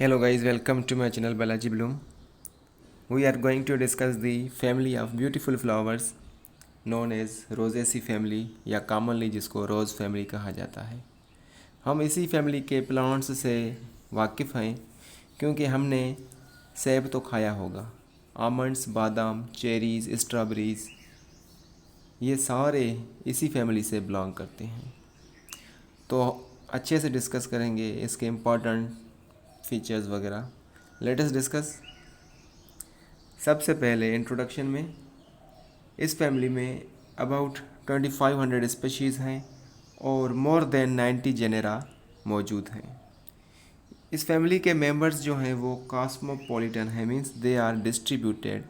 Hello guys, welcome to my channel Balaji Bloom. We are going to discuss the family of beautiful flowers known as Rosaceae family या commonly जिसको रोज़ family कहा जाता है। हम इसी family के plants से वाकिफ़ हैं क्योंकि हमने सेब तो खाया होगा। आमंड्स, बादाम, चेरीज़, स्ट्रॉबेरीज़ ये सारे इसी फैमिली से बिलोंग करते हैं। तो अच्छे से डिस्कस करेंगे इसके इम्पॉर्टेंट फीचर्स वगैरह। Let us discuss. सबसे पहले इंट्रोडक्शन में इस फैमिली में अबाउट 2500 स्पीशीज़ हैं और मोर देन 90 जेनेरा मौजूद हैं। इस फैमिली के मेंबर्स जो हैं वो कॉस्मोपॉलिटन हैं, means they are distributed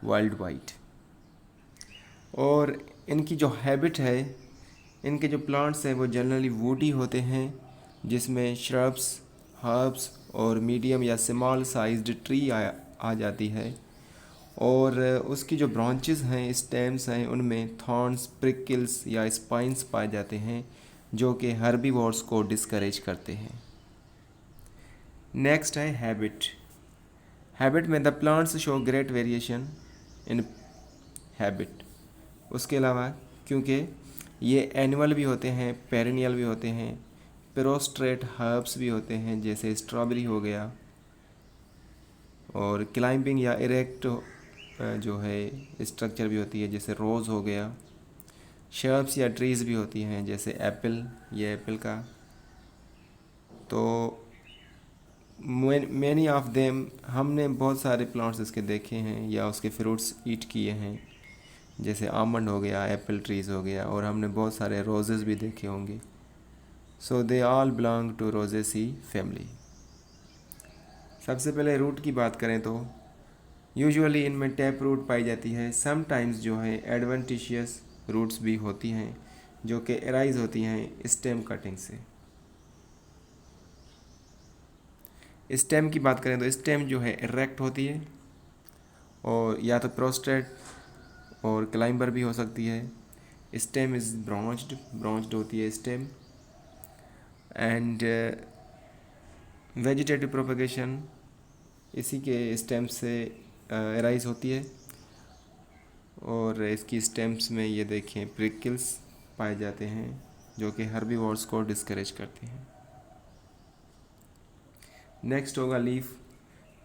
world wide. और इनकी जो हैबिट है, इनके जो प्लांट्स हैं वो जनरली वुडी होते हैं, जिसमें श्रब्स, हर्ब्स और मीडियम या स्मॉल साइज्ड ट्री आ जाती है। और उसकी जो ब्रांचेस हैं, स्टेम्स हैं, उनमें थॉर्न्स, प्रिकल्स या स्पाइंस पाए जाते हैं जो कि हर्बीवोर्स को डिस्करेज करते हैं। नेक्स्ट है हैबिट। हैबिट में the plants show great variation in habit. उसके अलावा क्योंकि ये एनुअल भी होते हैं, पेरिनियल भी होते हैं, प्रोस्ट्रेट हर्ब्स भी होते हैं जैसे स्ट्रॉबेरी हो गया, और क्लाइंबिंग या इरेक्ट जो है स्ट्रक्चर भी होती है जैसे रोज़ हो गया। शर्ब्स या ट्रीज़ भी होती हैं जैसे एप्पल, ये एप्पल का। तो मैनी ऑफ देम, हमने बहुत सारे प्लांट्स इसके देखे हैं या उसके फ्रूट्स ईट किए हैं जैसे आमंड हो गया, एप्पल ट्रीज़ हो गया, और हमने बहुत सारे रोजेज़ भी देखे होंगे। So they all belong to rosaceae family. सबसे पहले रूट की बात करें तो यूजुअली इनमें टैप रूट पाई जाती है। समटाइम्स जो है एडवेंटिशियस रूट्स भी होती हैं जो कि एराइज होती हैं स्टेम कटिंग से। स्टेम की बात करें तो स्टेम जो है इरेक्ट होती है और या तो प्रोस्ट्रेट और क्लाइंबर भी हो सकती है। स्टेम इज़ ब्रांच्ड होती है स्टेम। एंड वेजिटेटिव प्रोपगेशन इसी के स्टेम से एराइज होती है। और इसकी स्टेम्स में ये देखें प्रिकल्स पाए जाते हैं जो कि हर्बीवोर्स को डिस्करेज करते हैं। नेक्स्ट होगा लीफ।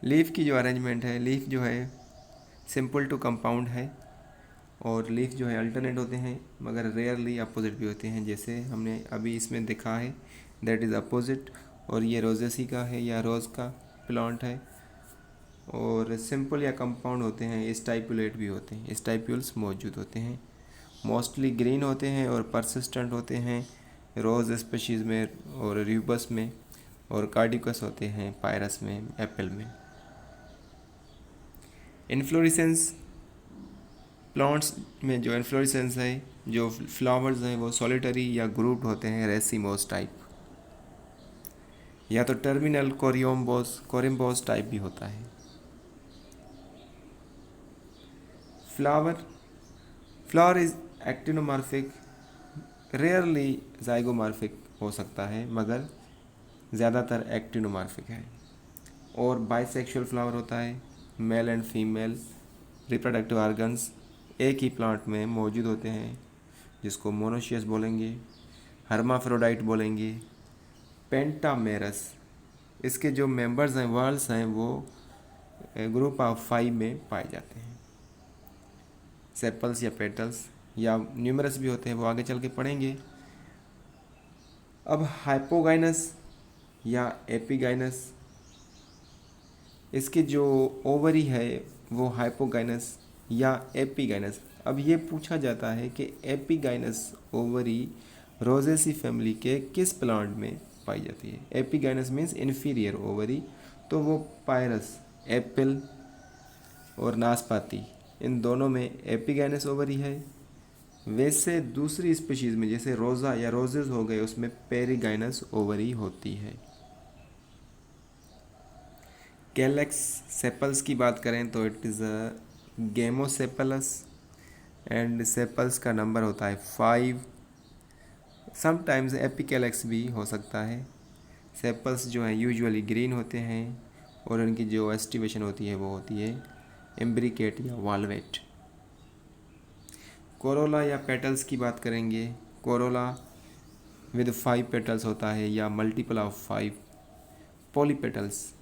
लीफ की जो अरेंजमेंट है, लीफ जो है सिंपल टू कंपाउंड है और लीफ जो है अल्टरनेट होते हैं मगर रेयरली अपोजिट भी होते हैं, जैसे हमने अभी इसमें देखा है दैट इज़ अपोजिट। और ये रोजेसी का है या रोज़ का प्लांट है। और सिंपल या कंपाउंड होते हैं, स्टाइपुलेट भी होते हैं, स्टाइप्यूल्स मौजूद होते हैं। मोस्टली ग्रीन होते हैं और परसिस्टेंट होते हैं रोज़ स्पीशीज़ में और र्यूबस में, और कार्डिकस होते हैं पायरस में, एप्पल में। इन्फ्लोरेसेंस, प्लांट्स में जो इन्फ्लोरेसेंस है, जो फ्लावर्स हैं वो सॉलिटरी या ग्रुप्ड होते हैं रेसिमोस टाइप, या तो टर्मिनल कोरिम्बोस टाइप भी होता है। Flower is actinomorphic, rarely zygomorphic हो सकता है मगर ज़्यादातर एक्टिनोमॉर्फिक है। और बाइसेक्सुअल फ्लावर होता है, male and female reproductive organs एक ही प्लांट में मौजूद होते हैं जिसको मोनोशियस बोलेंगे, हर्माफ्रोडाइट बोलेंगे। पेंटामेरस, इसके जो मेंबर्स हैं, वर्ल्स हैं, वो ग्रुप ऑफ 5 में पाए जाते हैं। सेपल्स या पेटल्स या न्यूमरस भी होते हैं, वो आगे चल के पढ़ेंगे। अब हाइपोगाइनस या एपिगाइनस, इसकी जो ओवरी है वो हाइपोगाइनस या एपिगाइनस। अब ये पूछा जाता है कि एपिगाइनस ओवरी रोजेसी फैमिली के किस प्लांट में पाई जाती है। एपिगाइनस मीन्स इन्फीरियर ओवरी, तो वो पायरस, एप्पल और नाशपाती, इन दोनों में एपिगाइनस ओवरी है। वैसे दूसरी स्पीशीज़ में जैसे रोज़ा या रोजेज हो गए उसमें पेरिगाइनस ओवरी होती है। कैलेक्स सेपल्स की बात करें तो it is a gamosepalous and sepals का नंबर होता है 5। समटाइम्स एपिकैलेक्स भी हो सकता है। सेपल्स जो हैं यूजुअली ग्रीन होते हैं और उनकी जो एस्टिवेशन होती है वो होती है एम्ब्रिकेट या वालवेट। कोरोला या पेटल्स की बात करेंगे। कोरोला विद 5 पेटल्स होता है या मल्टीपल ऑफ 5। पॉलीपेटल्स,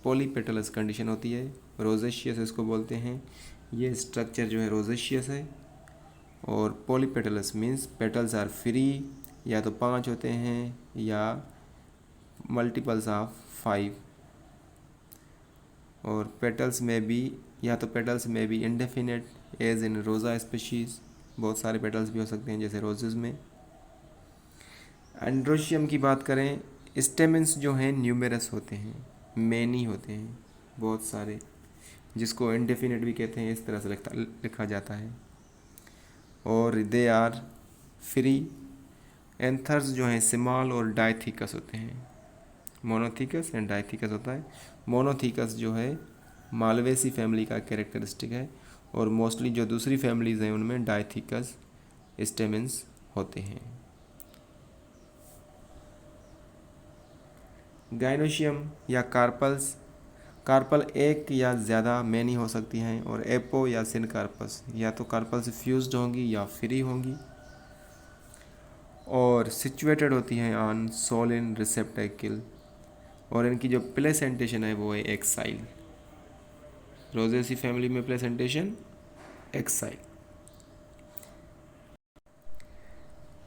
पॉलीपेटलस कंडीशन होती है, रोजेशियस इसको बोलते हैं। ये स्ट्रक्चर जो है रोजेशियस है। और polypetalous means petals are free, या तो 5 होते हैं या मल्टीपल्स ऑफ 5। और पेटल्स में भी, या तो पेटल्स में भी इंडेफिनेट एज इन रोज़ा स्पीशीज़, बहुत सारे पेटल्स भी हो सकते हैं जैसे रोजेस में। एंड्रोशियम की बात करें, स्टेमेंस जो हैं न्यूमेरस होते हैं, मैनी होते हैं बहुत सारे, जिसको इंडेफिनेट भी कहते हैं, इस तरह से लिखा जाता है। और दे आर फ्री। एंथर्स जो हैं स्मॉल और डाइथिकस होते हैं, मोनोथिकस एंड डाइथिकस होता है। मोनोथिकस जो है मालवेसी फैमिली का कैरेक्टरिस्टिक है, और मोस्टली जो दूसरी फैमिलीज़ हैं उनमें डाइथिकस स्टेमेंस होते हैं। गाइनोशियम या कार्पल्स, कार्पल एक या ज़्यादा मैनी हो सकती हैं। और एपो या सिनकार्पस, या तो कार्पल से फ्यूज्ड होंगी या फ्री होंगी, और सिचुएटेड होती हैं ऑन सोलिन रिसेप्टेकल, और इनकी जो प्लेसेंटेशन है वो है एक्साइल। रोजेसी फैमिली में प्लेसेंटेशन एक्साइल।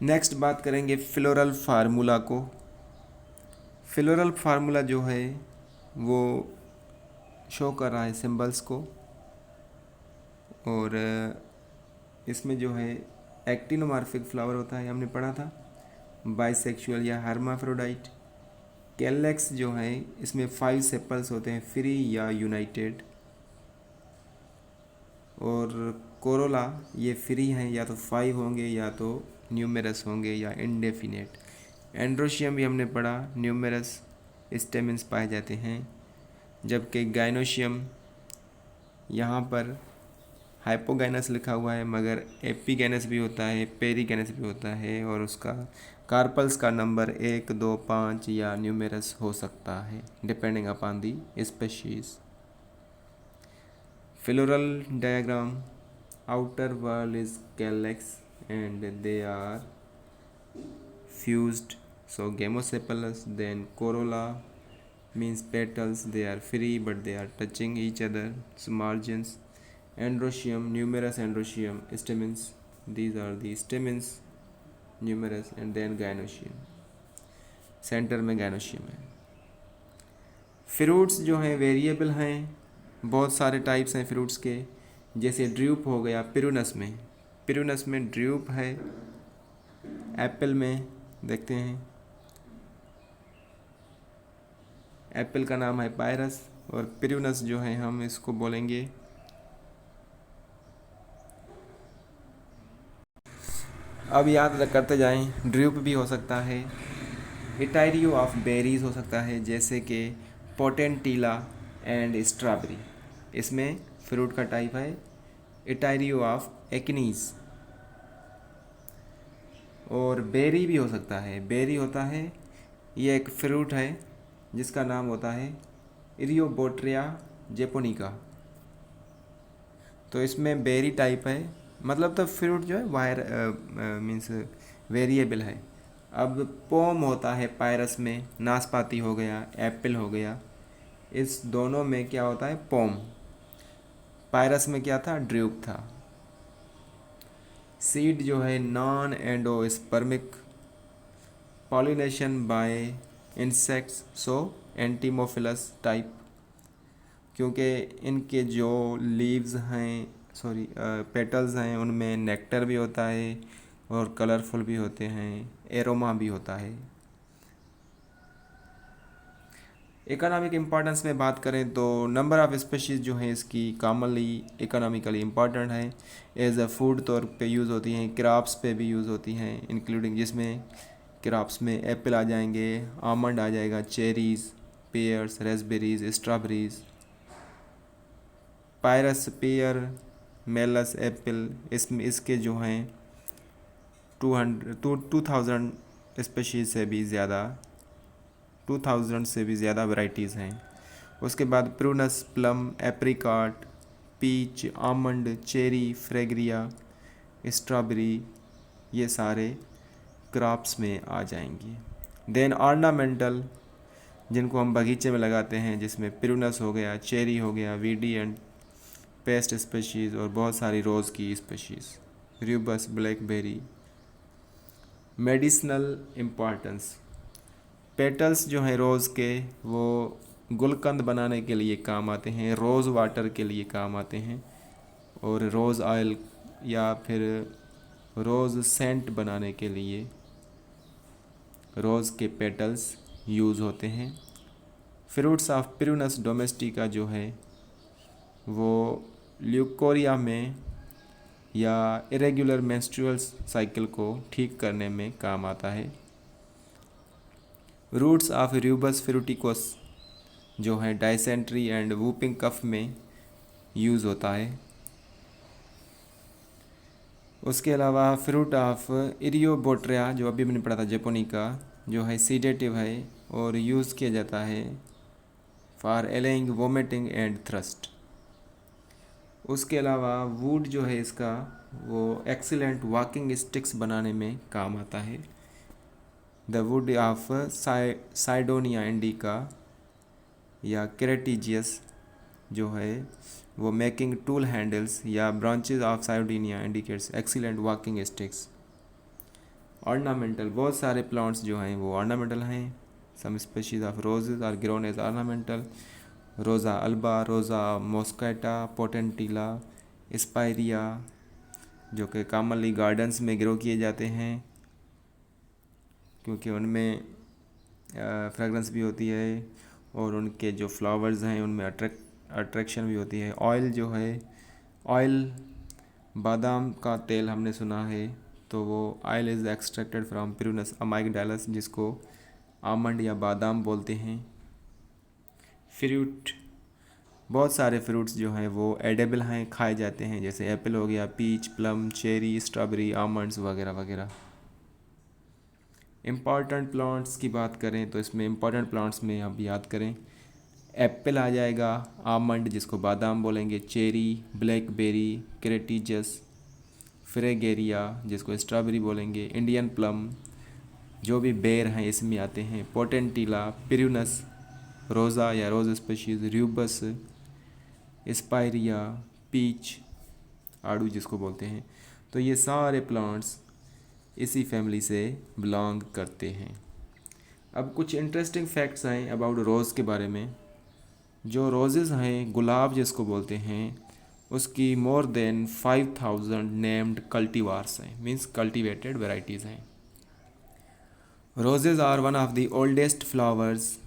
नेक्स्ट बात करेंगे फ्लोरल फार्मूला को। फ्लोरल फार्मूला जो है वो शो कर रहा है सिंबल्स को, और इसमें जो है एक्टिनोमॉर्फिक फ्लावर होता है, हमने पढ़ा था, बाइसेक्सुअल या हर्माफ्रोडाइट। कैलेक्स जो है इसमें 5 सेपल्स होते हैं, फ्री या यूनाइटेड। और कोरोला ये फ्री हैं, या तो 5 होंगे या तो न्यूमेरस होंगे या इंडेफिनेट। एंड्रोशियम भी हमने पढ़ा, न्यूमेरस स्टेमेंस पाए जाते हैं। जबकि गाइनोशियम यहाँ पर हाइपोगाइनस लिखा हुआ है, मगर एपीगैनस भी होता है, पेरीगैनस भी होता है, और उसका कार्पल्स का नंबर 1, 2, 5 या न्यूमेरस हो सकता है depending upon the species. Floral diagram, outer wall is calyx and they are fused, so gamosepalous. Then corolla means petals, they are free but they are touching each other, margins. Androecium, numerous androecium stamens, these are the stamens, numerous. And then gynoecium, centre में gynoecium है। Fruits जो हैं variable हैं, बहुत सारे types हैं fruits के, जैसे ड्रूप हो गया पिरुनस में, पिरुनस में ड्रूप है। एप्पल में देखते हैं, एप्पल का नाम है पायरस, और पिरुनस जो है हम इसको बोलेंगे। अब याद करते जाएं, ड्रूप भी हो सकता है, इटायरियो ऑफ बेरीज हो सकता है, जैसे कि पोटेंटिला एंड स्ट्रॉबेरी, इसमें फ्रूट का टाइप है इटायरियो ऑफ एक्नीज। और बेरी भी हो सकता है, बेरी होता है, ये एक फ्रूट है जिसका नाम होता है इरियोबोट्रिया जेपोनिका, तो इसमें बेरी टाइप है, मतलब तो फ्रूट जो है वायर मीन्स वेरिएबल है। अब पोम होता है पायरस में, नाशपाती हो गया, एप्पल हो गया, इस दोनों में क्या होता है पोम। पायरस में क्या था, ड्रूप था। सीड जो है non endospermic, pollination by insects, so entomophilous type, क्योंकि इनके जो लीव्स हैं, पेटल्स हैं, उनमें नेक्टर भी होता है और कलरफुल भी होते हैं, एरोमा भी होता है। इकोनॉमिक इम्पोर्टेंस में बात करें तो नंबर ऑफ़ स्पीशीज़ जो हैं इसकी कॉमनली इकोनॉमिकली इम्पॉर्टेंट है, एज अ फूड तौर पे यूज़ होती हैं, क्रॉप्स पे भी यूज़ होती हैं, इंक्लूडिंग जिसमें क्रॉप्स में एप्पल आ जाएंगे, आमंड आ जाएगा, cherries, pears, raspberries, strawberries, pyrus, pear, malus, apple, इसके जो हैं 2000 स्पीशीज़ से भी ज़्यादा 2000 से भी ज़्यादा वैरायटीज़ हैं। उसके बाद prunus, plum, apricot, peach, almond, cherry, fragaria, strawberry, ये सारे क्रॉप्स में आ जाएंगी। देन ऑर्नामेंटल, जिनको हम बगीचे में लगाते हैं, जिसमें प्रूनस हो गया, चेरी हो गया, वीडी एंड पेस्ट स्पेशीज़ और बहुत सारी रोज़ की species, रूबस, blackberry. Medicinal importance, petals जो हैं रोज़ के वो गुलकंद बनाने के लिए काम आते हैं, रोज़ वाटर के लिए काम आते हैं, और रोज़ ऑयल या फिर रोज़ सेंट बनाने के लिए रोज़ के पेटल्स यूज़ होते हैं। फ्रूट्स ऑफ प्रूनस डोमेस्टिका जो है वो ल्यूकोरिया में या इरेगुलर मेंस्ट्रुअल साइकिल को ठीक करने में काम आता है। रूट्स ऑफ रूबस फ्रूटिकोस जो है डायसेंट्री एंड वूपिंग कफ में यूज़ होता है। उसके अलावा फ्रूट ऑफ इरियोबोट्रिया जो अभी मैंने पढ़ा था जेपोनिका, जो है सीडेटिव है और यूज़ किया जाता है फॉर एलेइंग वोमिटिंग एंड थ्रस्ट। उसके अलावा वुड जो है इसका वो एक्सीलेंट वॉकिंग स्टिक्स बनाने में काम आता है। The wood of cydonia indica या क्रेटिजियस जो है वो मेकिंग टूल हैंडल्स या branches of cydonia indicates excellent walking sticks. Ornamental, बहुत सारे प्लांट्स जो हैं वो ऑर्नामेंटल हैं। Some species of roses are grown as ornamental, rosa alba, rosa moschata, potentilla, स्पायरिया, जो कि कॉमनली गार्डन्स में ग्रो किए जाते हैं क्योंकि उनमें फ्रेगरेंस भी होती है और उनके जो फ्लावर्स हैं उनमें अट्रैक्शन भी होती है। ऑयल जो है, ऑयल बादाम का तेल हमने सुना है, तो वो oil is extracted from prunus amygdalus, जिसको आमंड या बादाम बोलते हैं। फ्रूट, बहुत सारे फ्रूट्स जो हैं वो एडेबल हैं, खाए जाते हैं, जैसे एप्पल हो गया, peach, plum, cherry, strawberry, almonds वगैरह वगैरह। इम्पॉर्टेंट प्लांट्स की बात करें तो इसमें इम्पॉर्टेंट प्लांट्स में आप याद करें, एप्पल आ जाएगा, आमंड जिसको बादाम बोलेंगे, चेरी, ब्लैकबेरी, क्रेटिजस, फ्रेगेरिया जिसको स्ट्रॉबेरी बोलेंगे, इंडियन प्लम जो भी बेर हैं इसमें आते हैं, पोटेंटिला, प्रूनस, रोज़ा या रोज़ स्पीशीज़, रूबस, स्पायरिया, पीच, आड़ू जिसको बोलते हैं। तो ये सारे प्लांट्स इसी फैमिली से बिलोंग करते हैं। अब कुछ इंटरेस्टिंग फैक्ट्स हैं अबाउट रोज़ के बारे में। जो रोज़ेज़ हैं, गुलाब जिसको बोलते हैं, उसकी मोर देन 5000 नेम्ड कल्टीवार्स हैं, मीन्स कल्टीवेटेड वेराइटीज़ हैं। Roses are one of the oldest flowers,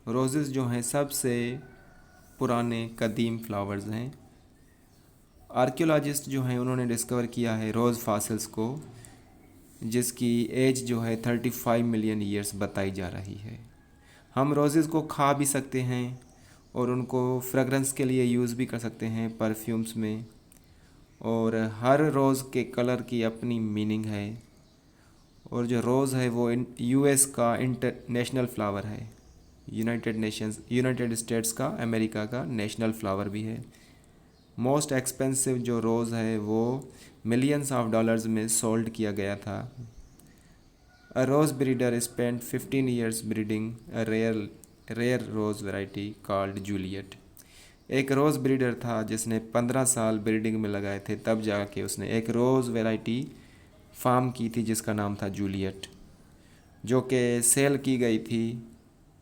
roses जो हैं सबसे पुराने कदीम फ्लावर्स हैं। आर्कियोलॉजिस्ट जो हैं उन्होंने डिस्कवर किया है रोज़ फॉसिल्स को, जिसकी एज जो है 35 मिलियन ईयर्स बताई जा रही है। हम रोज़ेज़ को खा भी सकते हैं और उनको फ्रेगरेंस के लिए यूज़ भी कर सकते हैं परफ्यूम्स में, और हर रोज़ के कलर की अपनी मीनिंग है। और जो रोज़ है वो यूएस का इंटरनेशनल फ्लावर है, यूनाइटेड स्टेट्स का, अमेरिका का नेशनल फ्लावर भी है। मोस्ट एक्सपेंसिव जो रोज़ है वो मिलियंस ऑफ डॉलर्स में सोल्ड किया गया था। A rose breeder spend 15 years breeding a rare rose variety called Juliet. एक रोज़ ब्रीडर था जिसने 15 साल ब्रीडिंग में लगाए थे, तब जाके उसने एक रोज़ वैरायटी फार्म की थी जिसका नाम था जूलियट, जो कि सेल की गई थी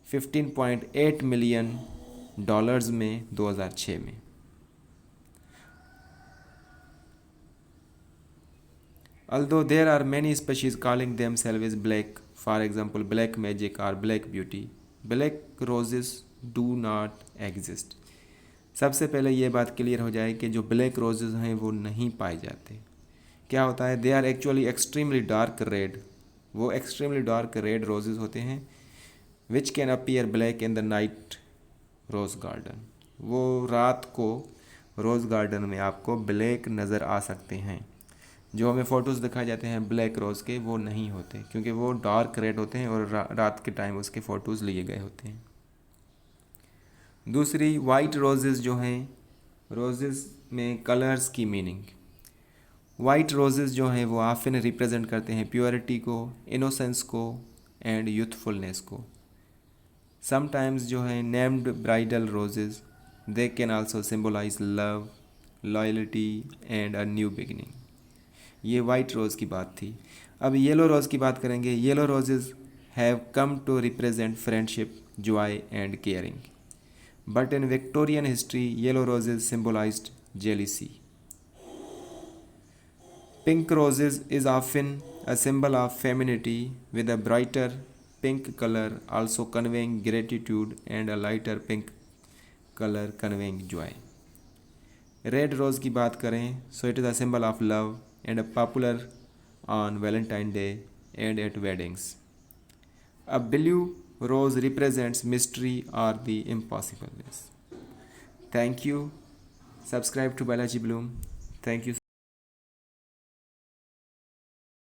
15.8 मिलियन डॉलर्स में 2006 में। Although there are many species calling themselves black, for example black magic or black beauty, black roses do not exist। सबसे पहले ये बात क्लियर हो जाए कि जो ब्लैक रोजेज़ हैं वो नहीं पाए जाते। क्या होता है, they are actually extremely dark red, वो एक्सट्रीमली डार्क रेड रोजेज़ होते हैं which can appear black in the night rose garden. वो रात को रोज़ गार्डन में आपको ब्लैक नज़र आ सकते हैं। जो हमें फ़ोटोज़ दिखाए जाते हैं ब्लैक रोज़ के, वो नहीं होते, क्योंकि वो डार्क रेड होते हैं और रात के टाइम उसके फ़ोटोज़ लिए गए होते हैं। दूसरी, वाइट रोजेज़ जो हैं, रोजेज़ में कलर्स की मीनिंग। वाइट रोजेज़ जो हैं वो ऑफन रिप्रेजेंट करते हैं प्योरिटी को, इनोसेंस को एंड यूथफुलनेस को। समटाइम्स जो है named bridal roses, they can also symbolize love, loyalty and a new beginning. ये वाइट रोज़ की बात थी। अब येलो रोज़ की बात करेंगे। Yellow roses have come to represent friendship, joy and caring, but in Victorian history yellow roses symbolized jealousy. Pink roses is often a symbol of femininity, with a brighter pink color also conveying gratitude and a lighter pink color conveying joy. Red rose की बात करें, so it is a symbol of love and a popular on Valentine's Day and at weddings. A blue rose represents mystery or the impossibleness. Thank you. Subscribe to Balaji Bloom. Thank you.